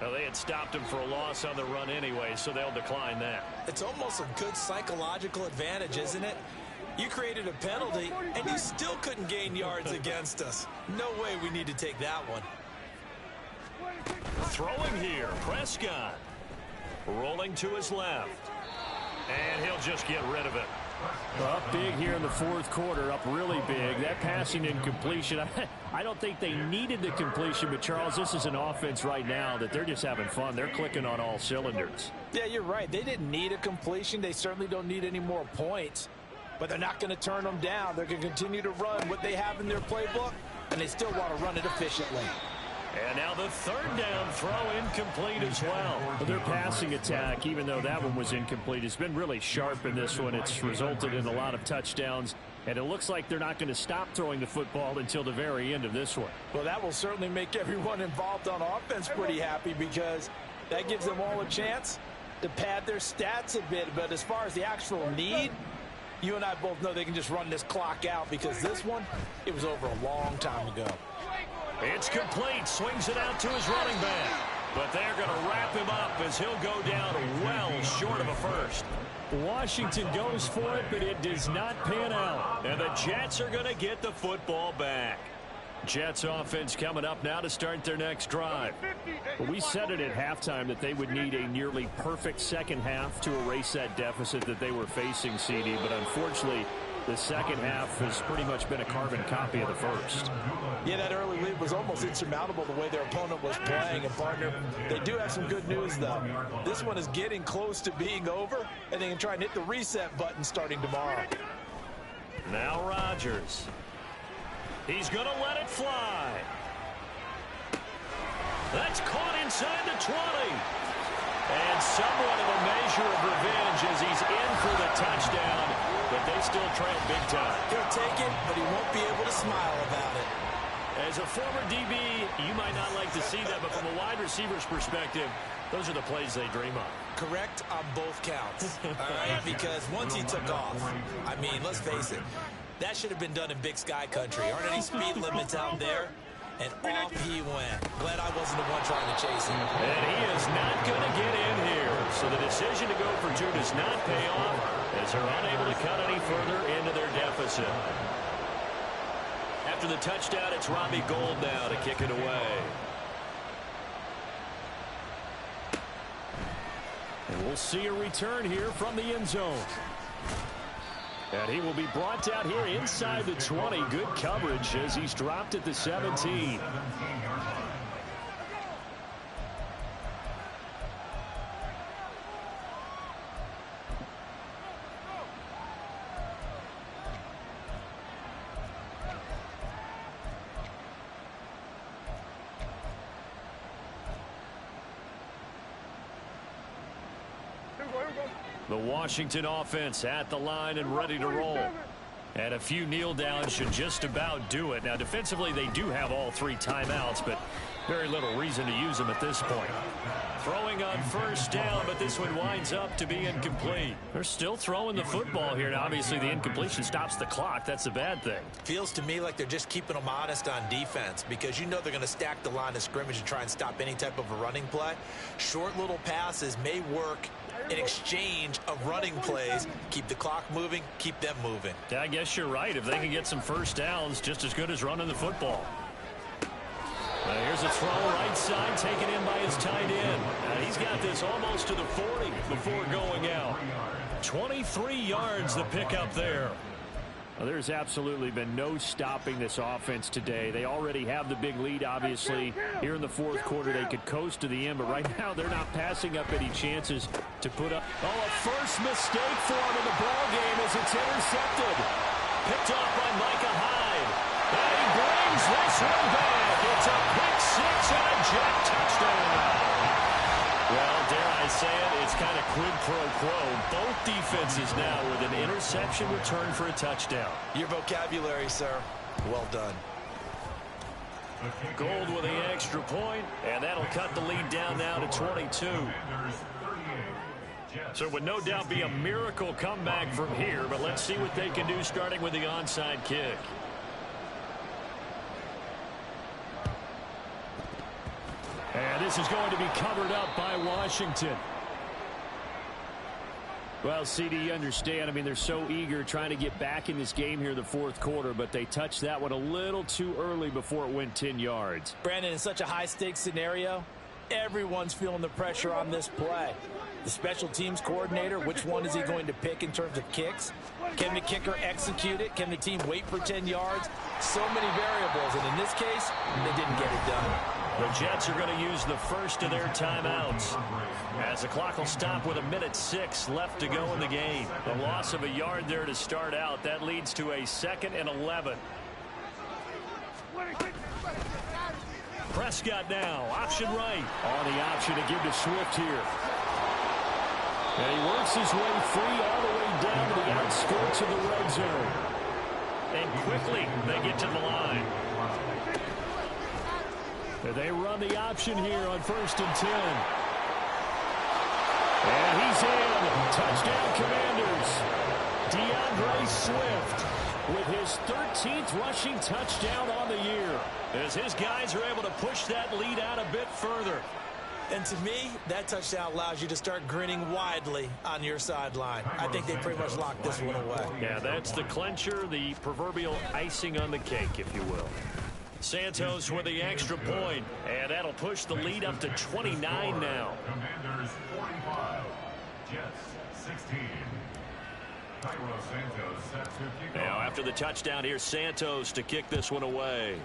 Now, they had stopped him for a loss on the run anyway, so they'll decline that. It's almost a good psychological advantage, isn't it? You created a penalty, and you still couldn't gain yards against us. No way we need to take that one. Throwing here, Prescott. Rolling to his left. And he'll just get rid of it. Up big here in the 4th quarter, up really big. That passing incompletion, I don't think they needed the completion, but Charles, this is an offense right now that they're just having fun. They're clicking on all cylinders. Yeah, you're right. They didn't need a completion. They certainly don't need any more points, but they're not going to turn them down. They're going to continue to run what they have in their playbook, and they still want to run it efficiently. And now the 3rd down throw incomplete as well. Their passing attack, even though that one was incomplete, has been really sharp in this one. It's resulted in a lot of touchdowns, and it looks like they're not going to stop throwing the football until the very end of this one. Well, that will certainly make everyone involved on offense pretty happy, because that gives them all a chance to pad their stats a bit. But as far as the actual need, you and I both know they can just run this clock out, because this one, it was over a long time ago. It's complete. Swings it out to his running back. But they're going to wrap him up as he'll go down well short of a first. Washington goes for it, but it does not pan out. And the Jets are going to get the football back. Jets offense coming up now to start their next drive. We said it at halftime that they would need a nearly perfect second half to erase that deficit that they were facing, CD. But unfortunately, the second half has pretty much been a carbon copy of the first. Yeah, that early lead was almost insurmountable the way their opponent was playing. And, partner, they do have some good news, though. This one is getting close to being over, and they can try and hit the reset button starting tomorrow. Now Rodgers. He's going to let it fly. That's caught inside the 20. And somewhat of a measure of revenge as he's in for the touchdown, but they still trail big time. He'll take it, but he won't be able to smile about it. As a former DB, you might not like to see that, but from a wide receiver's perspective, those are the plays they dream of. Correct on both counts, all right? Because once he took off, I mean, let's face it, that should have been done in Big Sky country. Aren't any speed limits out there? And off he went. Glad I wasn't the one trying to chase him. And he is not going to get in here. So the decision to go for two does not pay off as they're unable to cut any further into their deficit. After the touchdown, it's Robbie Gould now to kick it away. And we'll see a return here from the end zone. And he will be brought down here inside the 20. Good coverage as he's dropped at the 17. The Washington offense at the line and ready to roll. And a few kneel downs should just about do it. Now, defensively, they do have all three timeouts, but very little reason to use them at this point. Throwing on first down, but this one winds up to be incomplete. They're still throwing the football here. Now, obviously, the incompletion stops the clock. That's a bad thing. Feels to me like they're just keeping them honest on defense because you know they're going to stack the line of scrimmage and try and stop any type of a running play. Short little passes may work in exchange of running plays. Keep the clock moving, keep them moving. Yeah, I guess you're right. If they can get some first downs, just as good as running the football. Here's a throw right side taken in by his tight end. He's got this almost to the 40 before going out. 23 yards the pickup there. Well, there's absolutely been no stopping this offense today. They already have the big lead, obviously. Here in the fourth quarter, they could coast to the end, but right now they're not passing up any chances to put up. Oh, a first mistake for him in the ball game as it's intercepted. Picked off by Micah Hyde. And he brings this one back. It's a pick six and a jet touchdown. Well, dare I say it, it's kind of quid pro quo. Both defenses now with an interception return for a touchdown. Your vocabulary, sir. Well done. Gould with the extra point, and that'll cut the lead down now to 22. So it would no doubt be a miracle comeback from here, but let's see what they can do starting with the onside kick. And this is going to be covered up by Washington. Well, CD, you understand. I mean, they're so eager trying to get back in this game here in the fourth quarter, but they touched that one a little too early before it went 10 yards. Brandon, in such a high-stakes scenario, everyone's feeling the pressure on this play. The special teams coordinator, which one is he going to pick in terms of kicks? Can the kicker execute it? Can the team wait for 10 yards? So many variables, and in this case, they didn't get it done. The Jets are going to use the first of their timeouts as the clock will stop with 1:06 left to go in the game. The loss of a yard there to start out. That leads to a 2nd and 11. Prescott now, option right. On the option to give to Swift here. And he works his way free all the way down to the outskirts of the red zone. And quickly they get to the line. They run the option here on 1st and 10. And he's in. Touchdown, Commanders. DeAndre Swift with his 13th rushing touchdown on the year, as his guys are able to push that lead out a bit further. And to me, that touchdown allows you to start grinning widely on your sideline. I think they pretty much locked this one away. Yeah, that's the clincher, the proverbial icing on the cake, if you will. Santos with the extra point, and that'll push the lead up to 29 now. Commanders 45, Jets 16. Santos set to kick now off. after the touchdown here, Santos to kick this one away.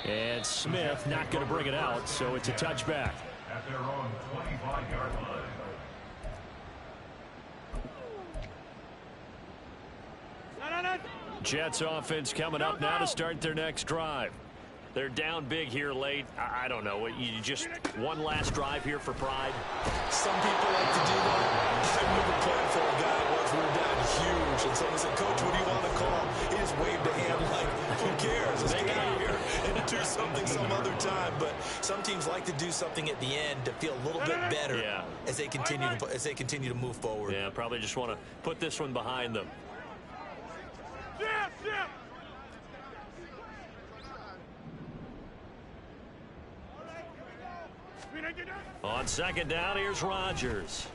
And Smith not going to bring it out, so it's a touchback. At their own 25-yard line. Jets offense coming up now to start their next drive. They're down big here late. I don't know. You just one last drive here for pride? Some people like to do that. I remember playing for a guy once. We were down huge. And someone said, Coach, what do you want to call? He just waved a hand like, who cares? Let's get out of here and do something some other time. But some teams like to do something at the end to feel a little bit better as they continue to move forward. Yeah, probably just want to put this one behind them. On second down, here's Rodgers.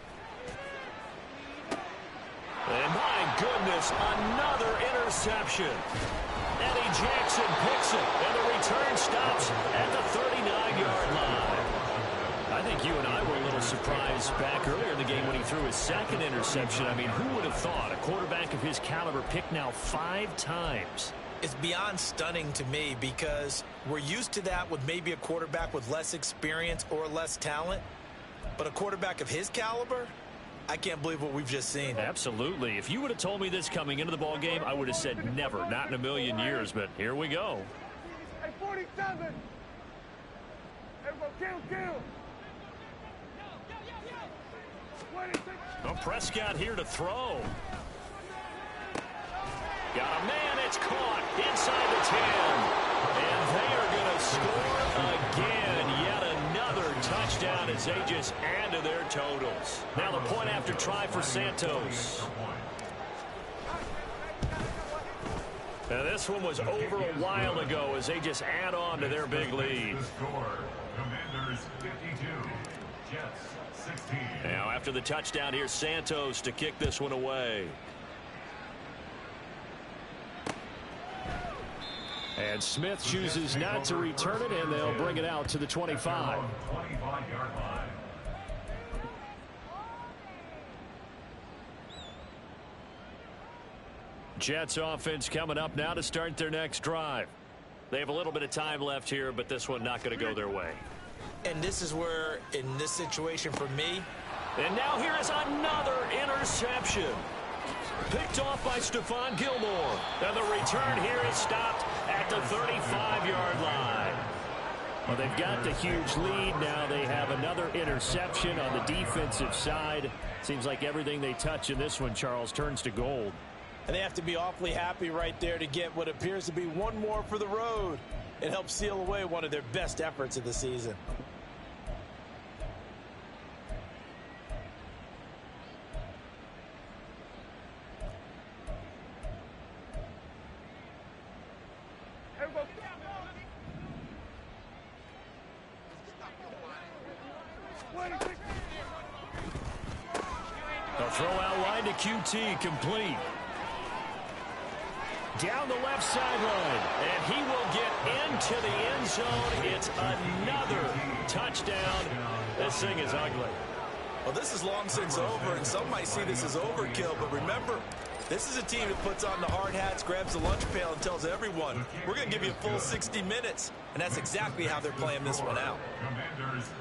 And my goodness, another interception. Eddie Jackson picks it, and the return stops at the 39-yard line. I think you and I were a little surprised back earlier in the game when he threw his second interception. I mean, who would have thought a quarterback of his caliber picked now 5 times? It's beyond stunning to me because we're used to that with maybe a quarterback with less experience or less talent. But a quarterback of his caliber, I can't believe what we've just seen. Absolutely. If you would have told me this coming into the ball game, I would have said never, not in a million years. But here we go. Hey, 47. Everybody, kill. Well, Prescott here to throw. Got a man, it's caught inside the 10. And they are going to score again. Yet another touchdown as they just add to their totals. Now the point after try for Santos. Now this one was over a while ago as they just add on to their big lead. Commanders 52, Jets 16. Now after the touchdown, here's Santos to kick this one away. And Smith chooses not to return it, and they'll bring it out to the 25. 25-yard line. Jets offense coming up now to start their next drive. They have a little bit of time left here, but this one not going to go their way. And this is where, in this situation for me. And now here is another interception. Picked off by Stephon Gilmore. And the return here is stopped at the 35-yard line. Well, they've got the huge lead. Now they have another interception on the defensive side. Seems like everything they touch in this one, Charles, turns to gold. And they have to be awfully happy right there to get what appears to be one more for the road. It helps seal away one of their best efforts of the season. A throw out line to QT, complete. Down the left sideline, and he will get into the end zone. It's another touchdown. This thing is ugly. Well, this is long since over, and some might see this as overkill, but remember, this is a team that puts on the hard hats, grabs the lunch pail, and tells everyone, we're going to give you a full 60 minutes. And that's exactly how they're playing this one out.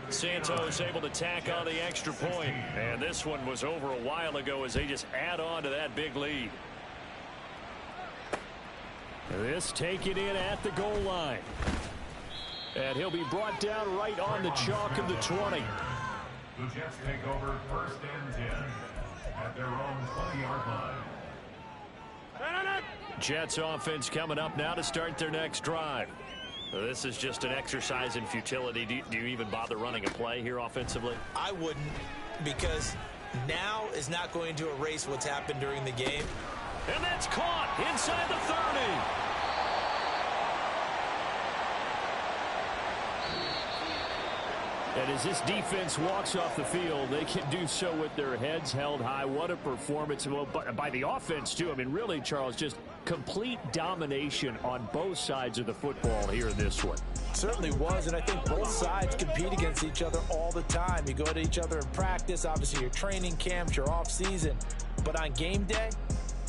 Santos able to tack on the extra point. And this one was over a while ago as they just add on to that big lead. This taken in at the goal line. And he'll be brought down right on the chalk of the 20. The Jets take over 1st and 10 at their own 20-yard line. Jets offense coming up now to start their next drive. This is just an exercise in futility. Do you even bother running a play here offensively? I wouldn't, because now is not going to erase what's happened during the game. And that's caught inside the 30. And as this defense walks off the field, they can do so with their heads held high. What a performance. Well, by the offense, too. I mean, really, Charles, just complete domination on both sides of the football here in this one. Certainly was, and I think both sides compete against each other all the time. You go to each other in practice, obviously your training camps, your off season. But on game day,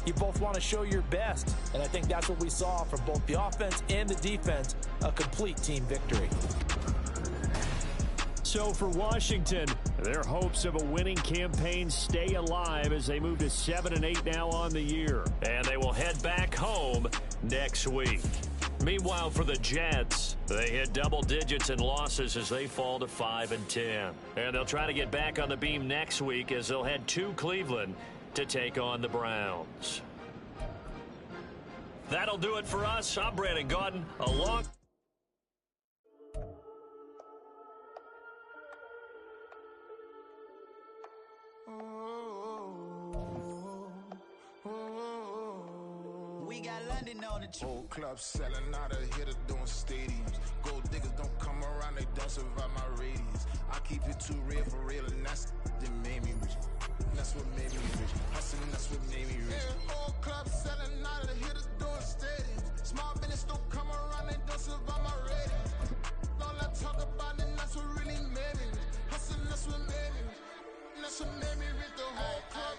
you both want to show your best. And I think that's what we saw from both the offense and the defense, a complete team victory. So for Washington, their hopes of a winning campaign stay alive as they move to 7-8 now on the year. And they will head back home next week. Meanwhile, for the Jets, they hit double digits in losses as they fall to 5-10. And they'll try to get back on the beam next week as they'll head to Cleveland to take on the Browns. That'll do it for us. I'm Brandon Gaudin, along. We got London on the Whole club selling out of hitter doing stadiums. Gold diggers don't come around, they don't survive my radius. I keep it too real for real, and that's that made me rich. That's what made me rich. Hustling, that's what made me rich. Yeah, whole club selling out of hitters doing stadiums. Small business don't come around, they don't survive my radius. All I talk about it, that's what really made me rich. Hustling, that's what made me rich. That's what made me rich. The whole club.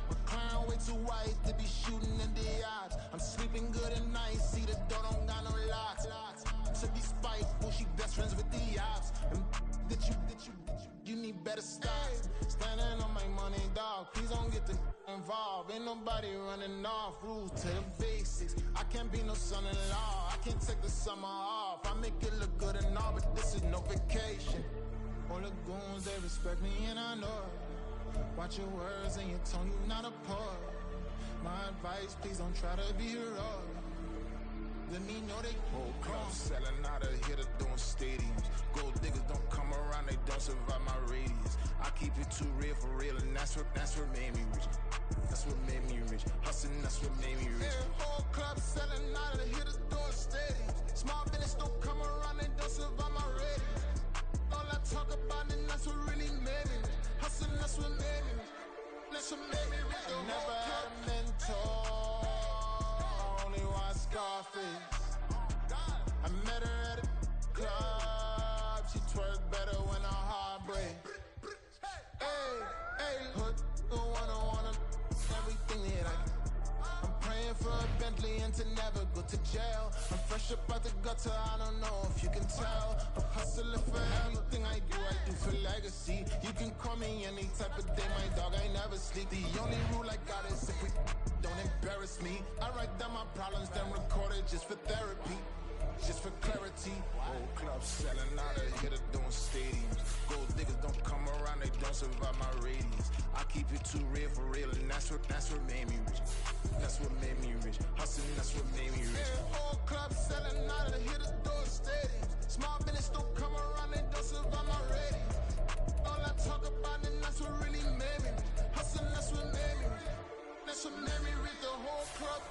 My crown way too white to be shooting in the odds. I'm sleeping good at night, see the door don't got no locks. To be spiteful, she best friends with the ops. And that you need better stop. Standing on my money, dog. Please don't get the involved. Ain't nobody running off. Rules to the basics. I can't be no son-in-law. I can't take the summer off. I make it look good and all, but this is no vacation. All the goons, they respect me and I know it. Watch your words and your tone, you not a poet. My advice, please don't try to be heroic. Let me know they whole club selling out of hitter doing stadiums. Gold diggers don't come around, they don't survive my radius. I keep it too real for real, and that's what made me rich. That's what made me rich. Hustling, that's what made me rich. Yeah, whole club selling out of hitters doing stadiums. Small business don't come around, they don't survive my radius. All I talk about it, that's what really made me rich. Hustling, that's what made me rich. That's what made me rich. I never had a mentor. Only one Scarface. I met her at a club. She twerk better when her heart breaks. Hey, hood, the wanna everything that I'm praying for a Bentley and to never go to jail. I'm fresh up out the gutter, I don't know if you can tell. I'm hustling for everything I do for legacy. You can call me any type of day, my dog, I never sleep. The only rule I got is if we don't embarrass me. I write down my problems, then record it just for therapy. Just for clarity. Whole club selling out of hitter doing stadiums. Gold diggers don't come around, they don't survive my radius. I keep it too real for real, and that's what made me rich. That's what made me rich. Hustling, that's what made me rich. Yeah, whole club selling out of hitters doing stadiums. Small business don't come around, they don't survive my radius. All I talk about it, that's what really made me rich. Hustling, that's what made me rich. That's what made me rich. The whole club.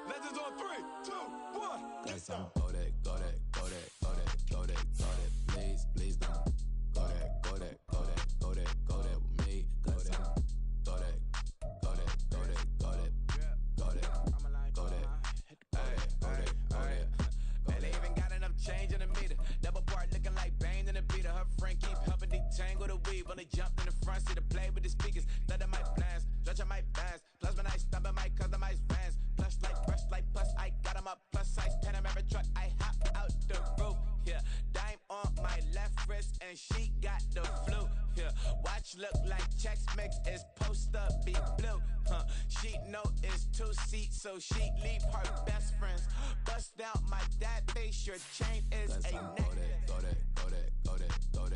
Legends on 3, 2, 1. Guess I'm go that, please don't. Go that with me. Go that. And they even got enough change in the meter. Double part looking like Bane in the beater. Her friend keep helping detangle the weave. Only jumped in the front seat to play with the speakers. Thunder my plans, stretch my bands. Plus when I stumble my customized vans. Plus like brush like plus I got them up. Plus size Panamera truck. I hop out the roof. Yeah, dime on my left wrist and she got the flu. Yeah, watch look like Chex Mix is post up be blue. She know it's 2 seats, so she leave her best friends. Bust out my dad face, your chain is a necklace. Go that.